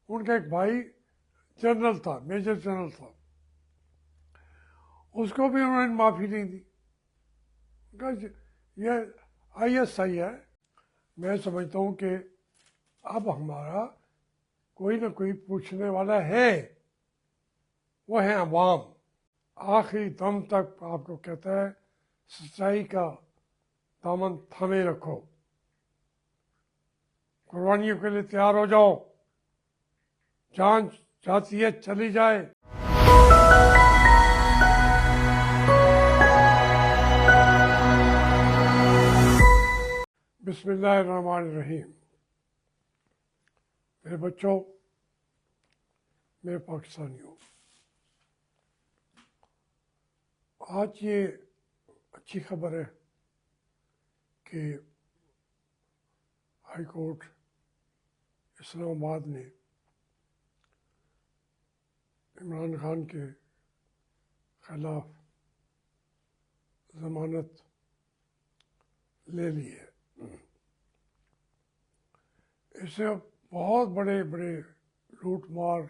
ان کا ایک بھائی جنرل تھا، میجر جنرل تھا، اس کو بھی انہوں نے معافی نہیں دی. یہ ISI ہے. میں سمجھتا ہوں کہ اب ہمارا کوئی نہ کوئی پوچھنے والا ہے، وہ ہے عوام. آخری دم تک آپ کو کہتا ہے سچائی کا دامن تھامے رکھو، قربانیوں کے لیے تیار ہو جاؤ، جان جاتی ہے چلی جائے. بسم اللہ الرحمن الرحیم. میرے بچوں، میرے پاکستانیوں، آج یہ اچھی خبر ہے کہ ہائی کورٹ اسلام آباد نے عمران خان کے خلاف ضمانت لے لی ہے. اس سے بہت بڑے بڑے لوٹ مار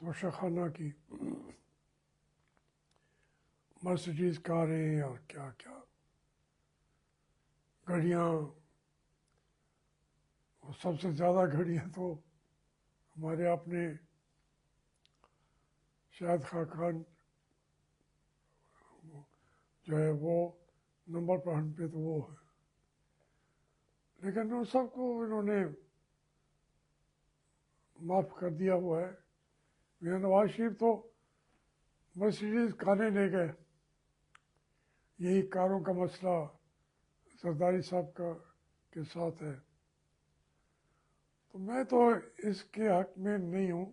توشہ خانہ کی مرسڈیز کاریں اور کیا کیا گھڑیاں، سب سے زیادہ گھڑیاں تو ہمارے اپنے شاہد خاقان جو ہے وہ نمبر پلان پہ تو وہ ہے، لیکن ان سب کو انہوں نے معاف کر دیا ہوا ہے. میاں نواز شریف تو مرسیڈیز کاریں لے گئے. یہی کاروں کا مسئلہ زرداری صاحب کے ساتھ ہے. تو میں تو اس کے حق میں نہیں ہوں.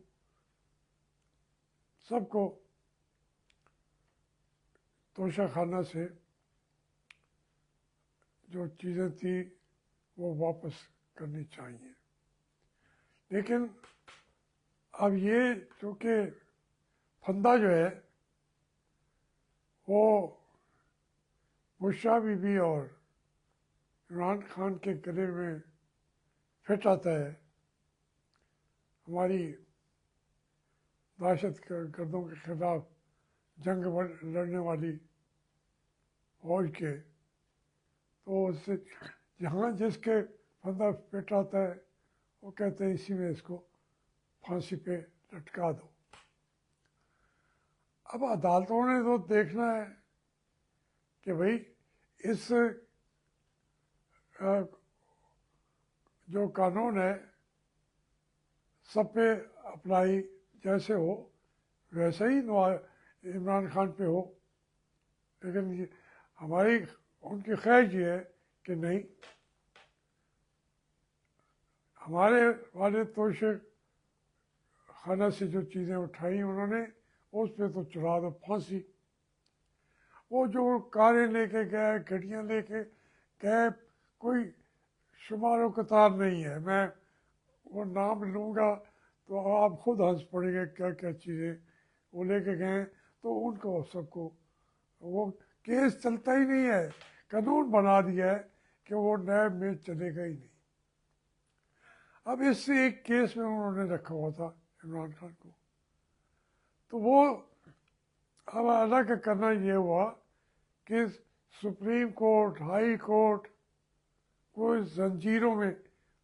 سب کو توشہ خانہ سے جو چیزیں تھیں وہ واپس کرنی چاہیے. لیکن اب یہ چونکہ پھندہ جو ہے وہ بشرا بی بی اور عمران خان کے گلے میں پھٹ آتا ہے. ہماری دہشت گردوں کے خلاف جنگ لڑنے والی فوج کے، تو اس سے جہاں جس کے پھندہ پھٹ آتا ہے وہ کہتے ہیں اسی میں اس کو پھانسی پہ لٹکا دو. اب عدالتوں نے تو دیکھنا ہے کہ بھئی اس جو قانون ہے سب پہ اپلائی جیسے ہو ویسے ہی عمران خان پہ ہو. لیکن ہماری ان کی خواہش یہ ہے کہ نہیں، ہمارے والے توشہ خانہ سے جو چیزیں اٹھائی انہوں نے اس پہ تو چڑھا دو پھانسی. وہ جو کاریں لے کے گئے، گھڑیاں لے کے گئے، کوئی شمار و قطار نہیں ہے. میں وہ نام لوں گا تو آپ خود ہنس پڑیں گے کیا کیا چیزیں وہ لے کے گئے. تو ان کو سب کو وہ کیس چلتا ہی نہیں ہے. قانون بنا دیا ہے کہ وہ نیب میں چلے گا ہی نہیں. اب اس سے ایک کیس میں انہوں نے رکھا ہوا تھا عمران خان کو، تو وہ اب اللہ کا کرنا یہ ہوا کہ سپریم کورٹ، ہائی کورٹ کو زنجیروں میں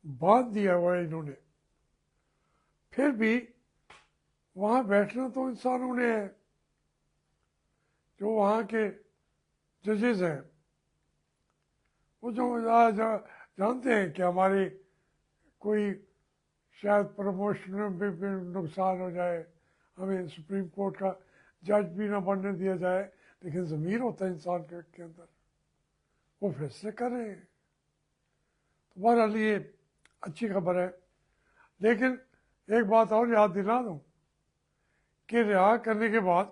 باندھ دیا ہوا ہے انہوں نے. پھر بھی وہاں بیٹھنا تو انسانوں نے ہے. جو وہاں کے ججز ہیں وہ جو جانتے ہیں کہ ہماری کوئی شاید پروموشن میں بھی نقصان ہو جائے، ہمیں سپریم کورٹ کا جج بھی نہ بننے دیا جائے، لیکن ضمیر ہوتا ہے انسان کے اندر، وہ فیصلے کر رہے ہیں. تمہارا لیے اچھی خبر ہے. لیکن ایک بات اور یاد دلا دوں کہ رہا کرنے کے بعد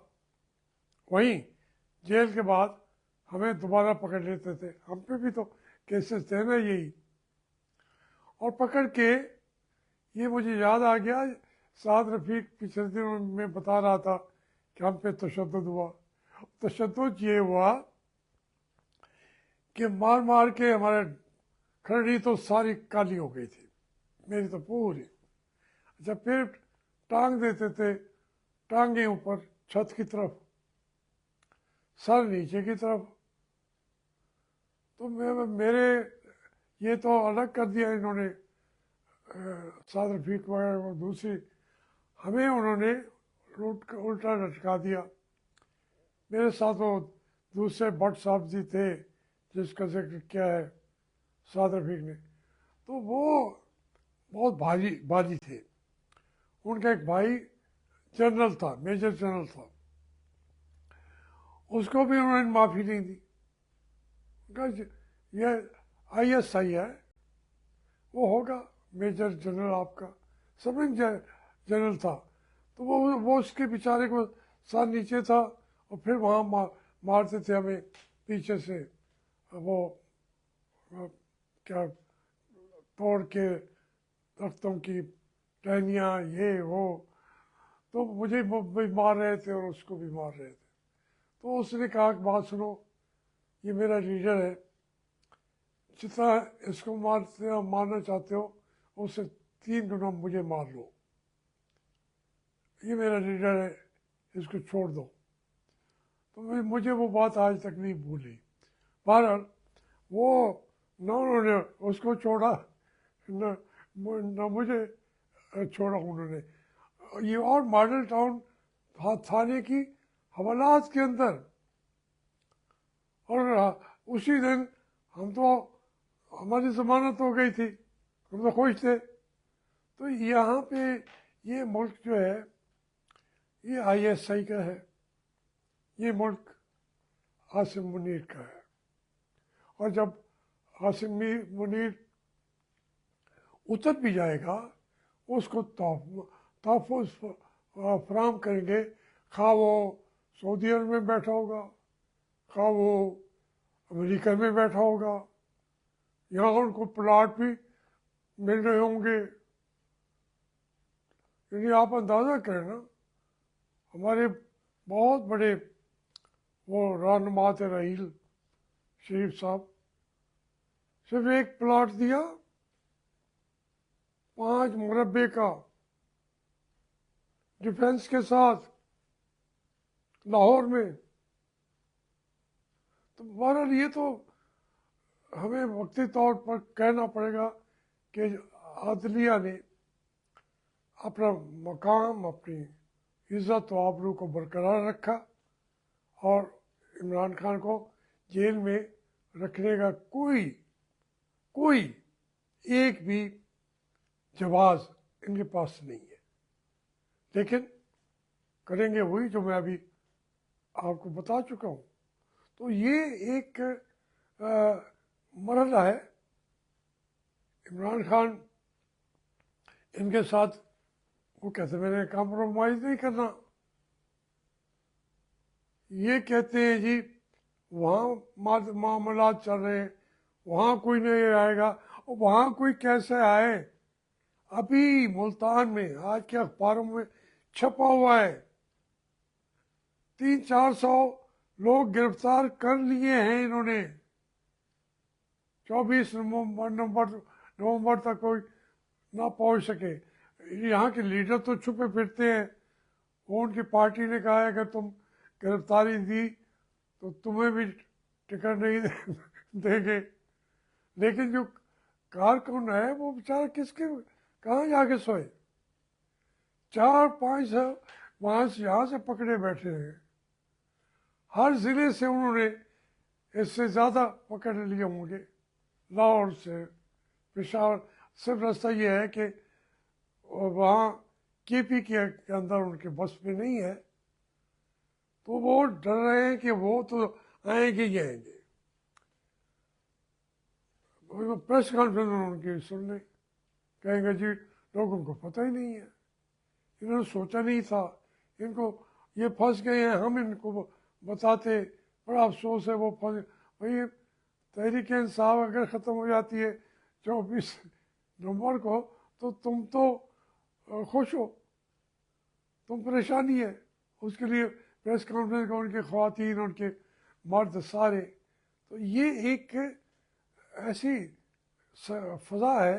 وہیں جیل کے بعد ہمیں دوبارہ پکڑ لیتے تھے. ہم پہ بھی تو کیسز تھے نا یہی. اور پکڑ کے یہ مجھے یاد آ گیا، سعد رفیق پچھلے دنوں میں بتا رہا تھا کہ ہم پہ تشدد ہوا. تشدد یہ ہوا کہ مار مار کے ہمارے کھرڑی تو ساری کالی ہو گئی تھی، میری تو پوری. अच्छा फिर टांग देते थे, टांगे ऊपर छत की तरफ, सर नीचे की तरफ। तो मेरे ये तो अलग कर दिया इन्होंने साद रफीक वगैरह को, दूसरी हमें उन्होंने उल्टा लटका दिया। मेरे साथ वो दूसरे भट्ट साहब जी थे जिसका जिक्र किया है साद रफीक ने, तो वो बहुत भारी बाजी थे। उनका एक भाई जनरल था, मेजर जनरल था, उसको भी उन्होंने माफ़ी नहीं दी। उनका ये ISI है, वो होगा मेजर जनरल आपका, सब जनरल था। तो वो उसके बेचारे को सर नीचे था, और फिर वहाँ मारते थे हमें पीछे से, वो क्या तोड़ के दरख्तों की टहनियाँ, ये वो। तो मुझे भी मार रहे थे और उसको भी मार रहे थे। तो उसने कहा कि बात सुनो, ये मेरा लीडर है, जितना इसको मारना चाहते हो उससे 3 गुना मुझे मार लो, ये मेरा लीडर है, इसको छोड़ दो। तो मुझे वो बात आज तक नहीं भूली। बहरहाल वो न उन्होंने उसको छोड़ा, न मुझे छोड़ा उन्होंने। ये और मॉडल टाउन थाने की हवालात के अंदर, और उसी दिन हम तो, हमारी ज़मानत हो गई थी, हम तो खुश थे। तो यहाँ पे ये मुल्क जो है ये ISI का है, ये मुल्क आसिम मुनीर का है। और जब आसिम मुनीर उतर भी जाएगा, उसको तहफ़्फ़ुज़ फराहम करेंगे, खा वो सऊदी अरब में बैठा होगा, खा वो अमेरिका में बैठा होगा, यहाँ उनको प्लाट भी मिल रहे होंगे। यानी आप अंदाज़ा करें ना, हमारे बहुत बड़े वो रहनुमा थे रहील शरीफ साहब, सिर्फ एक प्लाट दिया 5 मुरब्बे का, डिफेंस के साथ, लाहौर में। तो बहरहाल ये तो हमें वक्ती तौर पर कहना पड़ेगा कि अदलिया ने अपना मकाम, अपनी इज़्ज़त व आबरू को बरकरार रखा, और इमरान खान को जेल में रखने का कोई एक भी जवाज़ इनके पास नहीं है। लेकिन करेंगे वही जो मैं अभी आपको बता चुका हूँ। तो ये एक मरहला है। इमरान खान इनके साथ, वो कहते मैंने कॉम्प्रोमाइज़ नहीं करना, ये कहते हैं जी वहाँ मामलात चल रहे हैं, वहाँ कोई नहीं आएगा। और वहाँ कोई कैसे आए? अभी मुल्तान में आज के अखबारों में छपा हुआ है, 300-400 लोग गिरफ्तार कर लिए हैं इन्होंने। 24 नवंबर तक कोई ना पहुंच सके। यहाँ के लीडर तो छुपे फिरते हैं। वो उनकी पार्टी ने कहा है अगर तुम गिरफ्तारी दी तो तुम्हें भी टिकट नहीं देंगे। लेकिन जो कारकुन है वो बेचारा किसके कहाँ जाके सोए? 4-5 वहाँ से यहाँ से पकड़े बैठे हैं। हर ज़िले से उन्होंने इससे ज़्यादा पकड़ लिए होंगे, लाहौर से, पेशावर। सिर्फ रास्ता ये है कि वहाँ KP के अंदर उनके बस में नहीं है, तो वो डर रहे हैं कि वो तो आएंगे ही आएंगे। प्रेस कॉन्फ्रेंस में उनकी सुन लें, कहेंगे जी लोगों को पता ही नहीं है, इन्होंने सोचा नहीं था, इनको ये फंस गए हैं, हम इनको बताते, बड़ा अफसोस है वो फंस। भाई तहरीक इंसाफ अगर ख़त्म हो जाती है 24 नवंबर को, तो तुम तो खुश हो, तुम परेशानी है। उसके लिए प्रेस कॉन्फ्रेंस का उनके ख़वातीन, उनके मर्द सारे। तो ये एक ऐसी फ़ज़ा है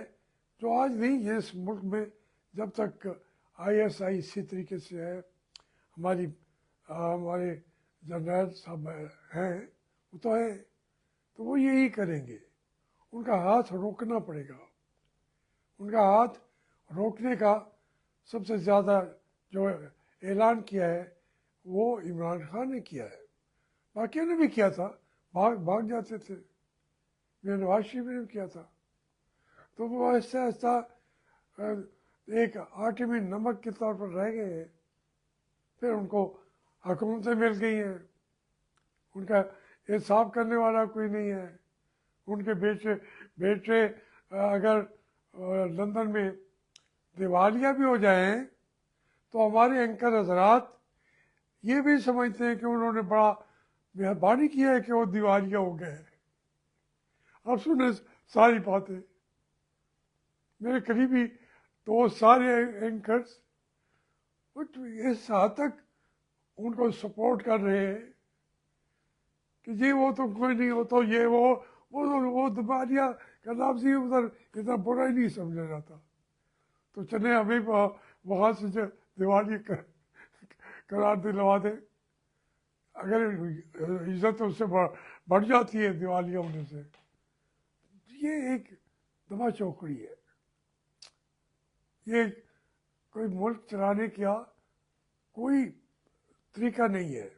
जो आज नहीं है इस मुल्क में, जब तक ISI इसी तरीके से है, हमारे जनरल साहब हैं, वो तो है, तो वो यही करेंगे। उनका हाथ रोकना पड़ेगा। उनका हाथ रोकने का सबसे ज़्यादा जो ऐलान किया है वो इमरान खान ने किया है, बाकियों ने भी किया था, भाग जाते थे, मेरे नवाज शरीफ ने भी किया था। तो वो ऐसा ऐसा एक आटे में नमक के तौर पर रह गए हैं। फिर उनको हुकूमतें मिल गई हैं, उनका इंसाफ करने वाला कोई नहीं है। उनके बेटे अगर लंदन में दिवालिया भी हो जाएं तो हमारे एंकर हजरात ये भी समझते हैं कि उन्होंने बड़ा मेहरबानी किया है कि वो दिवालिया हो गए। अब सुने सारी बातें, मेरे करीबी तो सारे एंकर्स इस हद तक उनको सपोर्ट कर रहे हैं कि जी वो तो कोई नहीं, हो तो ये वो दिवालिया का लफ्ज़ ही उधर इतना बुरा ही नहीं समझा जाता। तो चले हमें वहाँ से जो दिवाली करार दिलवा दे, अगर इज्जत उससे बढ़ जाती है दिवालिया होने से। ये एक दबा चौकड़ी है, ये कोई मुल्क चलाने का कोई तरीका नहीं है।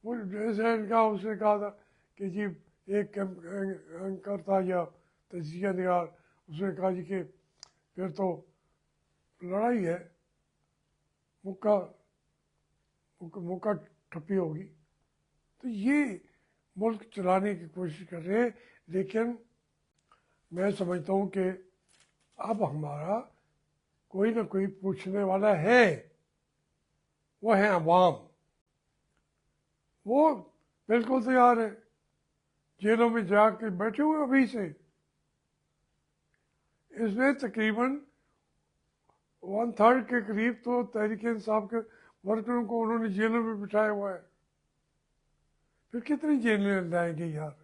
वो जैसे इनका उसने कहा था कि जी एक एंकर था या तजिया निगार, उसने कहा जी कि फिर तो लड़ाई है, मुक्का ठप्पी होगी। तो ये मुल्क चलाने की कोशिश कर रहे हैं, लेकिन मैं समझता हूँ कि अब हमारा कोई ना कोई पूछने वाला है, वो है अवाम। वो बिल्कुल तैयार है, जेलों में जाके बैठे हुए अभी से। इसमें तकरीबन 1/3 के करीब तो तहरीक इंसाफ के वर्करों को उन्होंने जेलों में बिठाया हुआ है। फिर कितनी जेलें लाएंगे यार,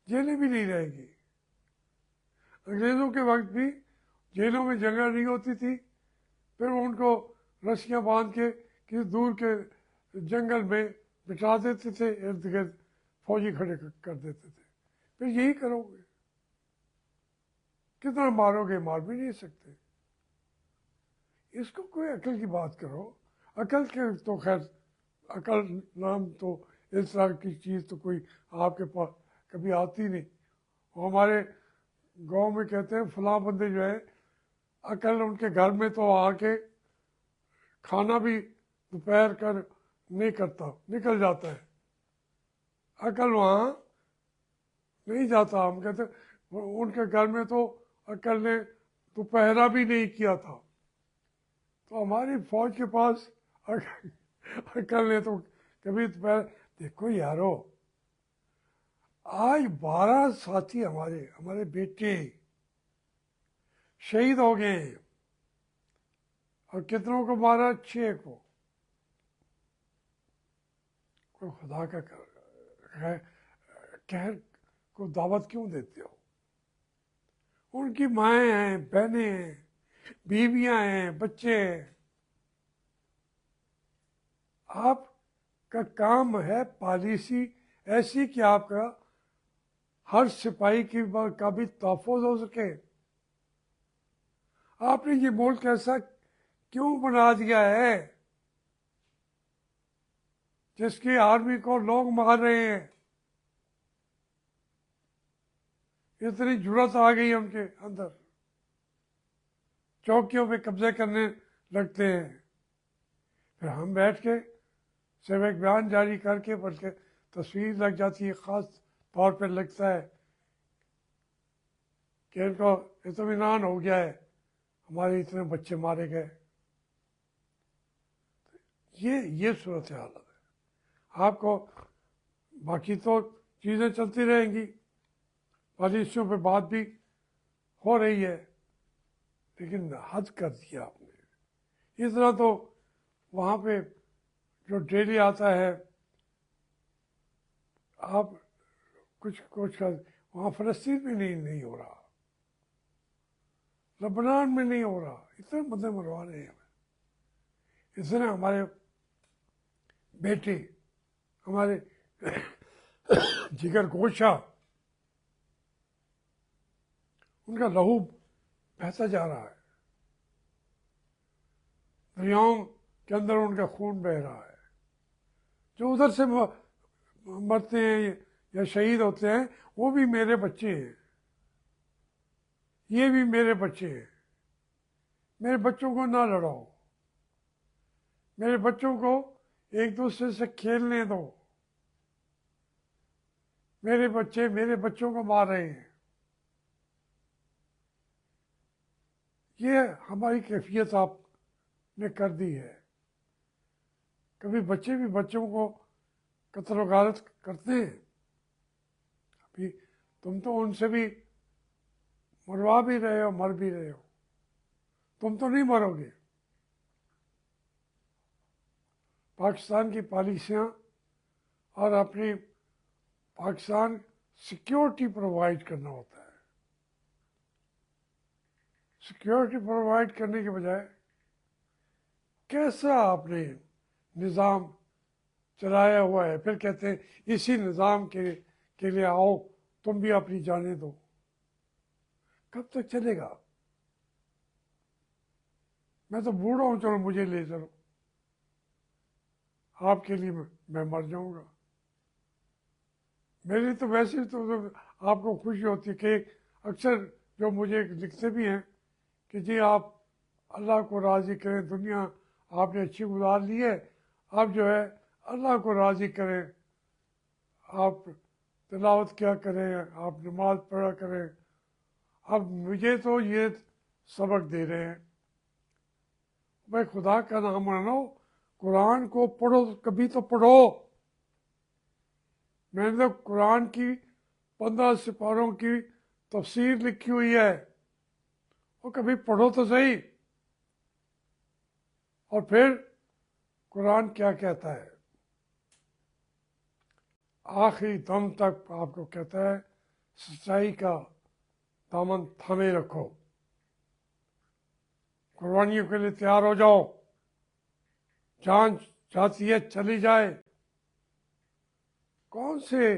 जेलें भी नहीं रहेंगी। अंग्रेज़ों के वक्त भी जेलों में जगह नहीं होती थी, फिर उनको रस्सियाँ बांध के किसी दूर के जंगल में बिठा देते थे, इर्द गिर्द फौजी खड़े कर देते थे। फिर यही करोगे, कितना मारोगे, मार भी नहीं सकते। इसको कोई अकल की बात करो। अकल के तो खैर, अकल नाम तो इस तरह की चीज़ तो कोई आपके पास कभी आती नहीं। हमारे गांव में कहते हैं फलां बंदे जो है, अकल उनके घर में तो आके खाना भी दोपहर कर नहीं करता, निकल जाता है। अकल वहाँ नहीं जाता। हम कहते उनके घर में तो अकल ने दोपहरा भी नहीं किया था। तो हमारी फौज के पास अकल ने तो कभी दोपहर। देखो यारो, आज 12 साथी हमारे बेटे शहीद हो गए हैं, और कितनों को मारा? 6 को। कोई खुदा का कहर को दावत क्यों देते हो? उनकी माएँ हैं, बहनें हैं, बीवियां हैं, बच्चे हैं। आपका काम है पॉलिसी ऐसी कि आपका हर सिपाही का भी तहफ़्फ़ुज़ हो सके। आपने ये मुल्क ऐसा क्यों बना दिया है जिसकी आर्मी को लोग मार रहे हैं? इतनी जुर्रत आ गई उनके अंदर, चौकियों पे कब्जे करने लगते हैं। फिर हम बैठ के सिर्फ एक बयान जारी करके, बल्कि तस्वीर लग जाती है, ख़ास तौर पर लगता है कि इनको इत्मीनान हो गया है, हमारे इतने बच्चे मारे गए। ये सूरत हालत है। आपको बाकी तो चीज़ें चलती रहेंगी, पॉलिसियों पे बात भी हो रही है, लेकिन हद कर दिया आपने। इस तरह तो वहाँ पे जो डेली आता है, आप कुछ का वहाँ फ़लस्तीन भी नहीं हो रहा। لبنان میں نہیں ہو رہا، اتنے بندے مروا رہے ہیں ہمیں، اتنے ہمارے بیٹے، ہمارے جگر گوشہ، ان کا لہو بہتا جا رہا ہے، دریاؤں کے اندر ان کا خون بہہ رہا ہے، جو ادھر سے مرتے ہیں یا شہید ہوتے ہیں وہ بھی میرے بچے ہیں، یہ بھی میرے بچے ہیں، میرے بچوں کو نہ لڑاؤ، میرے بچوں کو ایک دوسرے سے کھیلنے دو، میرے بچے میرے بچوں کو مار رہے ہیں، یہ ہماری کیفیت آپ نے کر دی ہے۔ کبھی بچے بھی بچوں کو قتل و غارت کرتے ہیں، ابھی تم تو ان سے بھی مروا بھی رہے ہو، مر بھی رہے ہو، تم تو نہیں مرو گے۔ پاکستان کی پالیسیاں اور اپنی پاکستان سیکیورٹی پرووائڈ کرنا ہوتا ہے، سیکیورٹی پرووائڈ کرنے کے بجائے کیسا آپ نے نظام چلایا ہوا ہے، پھر کہتے ہیں اسی نظام کے لیے آؤ تم بھی اپنی جانیں دو، کب تک چلے گا؟ میں تو بوڑھا ہوں، چلو مجھے لے چلو، آپ کے لیے میں مر جاؤں گا۔ میری تو ویسے تو آپ کو خوشی ہوتی ہے کہ اکثر جو مجھے لکھتے بھی ہیں کہ جی آپ اللہ کو راضی کریں، دنیا آپ نے اچھی گزار لی ہے، اب جو ہے اللہ کو راضی کریں، آپ تلاوت کیا کریں، آپ نماز پڑھا کریں۔ اب مجھے تو یہ سبق دے رہے ہیں، بھائی خدا کا نام مانو، قرآن کو پڑھو، کبھی تو پڑھو۔ میں نے تو قرآن کی 15 سپاروں کی تفسیر لکھی ہوئی ہے، وہ کبھی پڑھو تو صحیح۔ اور پھر قرآن کیا کہتا ہے؟ آخری دم تک آپ کو کہتا ہے سچائی کا دامن تھامے رکھو، قربانیوں کے لیے تیار ہو جاؤ، جان جاتی ہے چلی جائے۔ کون سے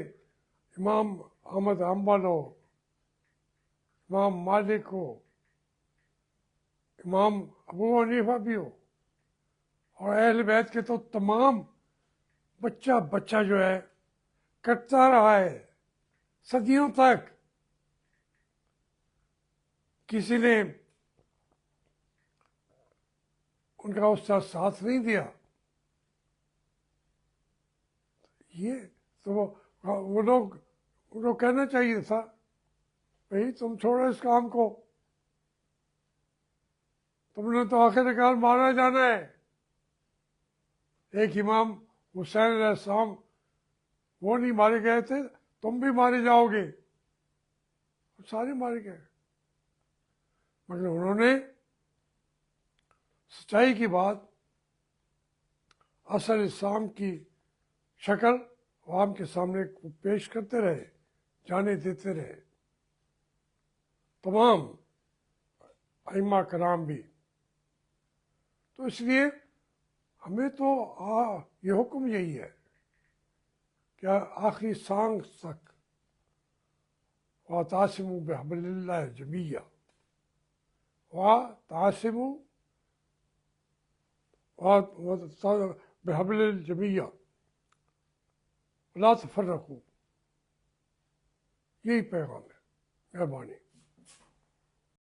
امام احمد حنبل ہو، امام مالک ہو، امام ابو حنیفہ بھی ہو، اور اہل بیت کے تو تمام بچہ بچہ جو ہے کٹتا رہا ہے صدیوں تک، کسی نے ان کا اس کا ساتھ نہیں دیا۔ یہ تو وہ لوگ ان کو کہنا چاہیے تھا بھائی تم چھوڑو اس کام کو، تم نے تو آخر کار مارا جانا ہے۔ ایک امام حسین علیہ السلام وہ نہیں مارے گئے تھے، تم بھی مارے جاؤ گے، سارے مارے گئے، مگر انہوں نے سچائی کی بات اصل اسلام کی شکل عوام کے سامنے پیش کرتے رہے، جانے دیتے رہے، تمام ائمہ کرام بھی۔ تو اس لیے ہمیں تو یہ حکم یہی ہے کہ آخری سانگ تک وَاعْتَصِمُوا بِحَبْلِ اللَّهِ جَمِيعًا، وَاعْتَصِمُوا بِحَبْلِ الْجَمِيعًا وَلَا تَفَرَّقُوا، یہی پیغام ہے۔ مہربانی۔